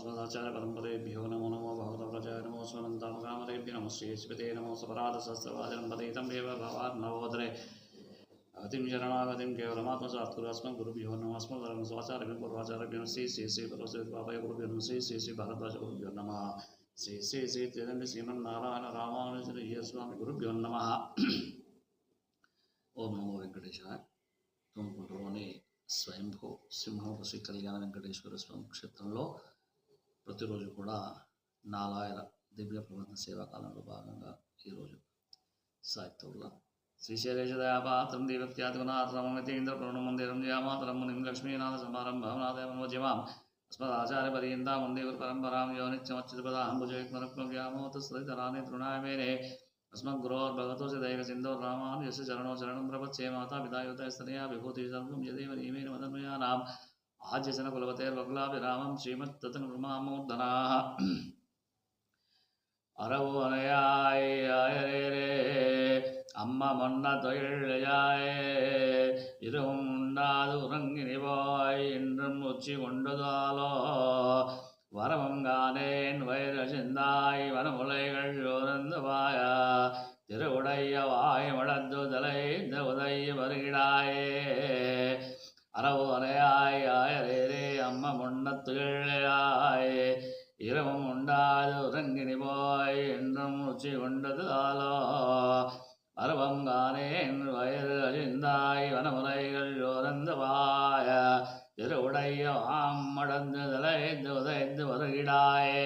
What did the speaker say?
अस्मदाचार्य परंपरेभ्यो नमो नमो भगवतव्रजाय नमो स्वनन्तामकामरेभ्यो नमो श्रीस्मृते नमो सपराधसहस्रवाचनं पतेतं देव भवार्णवोदरे अगतिं शरणागतिं केवलमात्मसात् कुरु अस्मद्गुरुभ्यो नमः अस्मदाचार्यभ्यो पूर्वाचार्यभ्यो श्री श्री श्री परमसिद्धाय गुरुभ्यो नमः श्री श्री श्री भारद्वाज गुरुभ्यो नमः श्री श्री श्री त्रिदण्ड श्रीमन्नारायण रामानुज स्वामी गुरुभ्यो नमः ओम नमो वेंकटेशाय तुमकुंटूरुलोनि స్వయంభూ సింహముఖ శ్రీ కళ్యాణ వెంకటేశ్వర స్వామి క్షేత్రంలో ప్రతిరోజు కూడా నాలాయర దివ్య ప్రబంధ సేవాకాలంలో భాగంగా ఈరోజు సాయితోళ్ళ శ్రీశైలేశదయాపాత్రం దేవత్యాదిగుణాత్రమమితేంద్ర ప్రణమందిరం జయామాతరం మునిం లక్ష్మీనాథ సమారంభం నాదయమోజమాం अस्मदाचार्य पर्यन्तां वन्दे गुरुपरम्परां यो नित्यमच्युतपदाम्बुजयुग्मरुक्मव्यामोहतः सरितराणि तृणाय मेने अस्मद्गुरोर्भगवतो च दैवसिन्धो रामानुजस्य चरणौ शरणं प्रपत्से मातापितायुतस्तनया विभूतिः सर्वं यदेव नियमेन मदन्मयानाम् आज्यसन कुलवतेर्वकुलाभिरामं श्रीमत्ततनुर्मामूर्धनाः அரவு அணையாயே அம்மா மொன்ன தொழிலையாயே இரவும் உண்டாது உறங்கினிவாய் என்றும் உச்சி கொண்டதாலோ வரவம் காணேன் வயிறு சிந்தாய் வனமுலைகள் யோரந்து வாயா திருவுடைய வாய் மடந்து தலை இந்த உதய வருகிடாயே அரவு அணையாய் ஆயரே அம்மா முன்ன தொழிலையாயே இரவும் உண்டாது உறங்கினி போய் என்றும் உச்சி கொண்டது ஆலோ பருவம் காணேன் வயிறு அழிந்தாய் வனமுறைகள் யோரந்து வாய திருவுடைய ஆம் மடந்து தலைந்து உதைந்து வருகிடாயே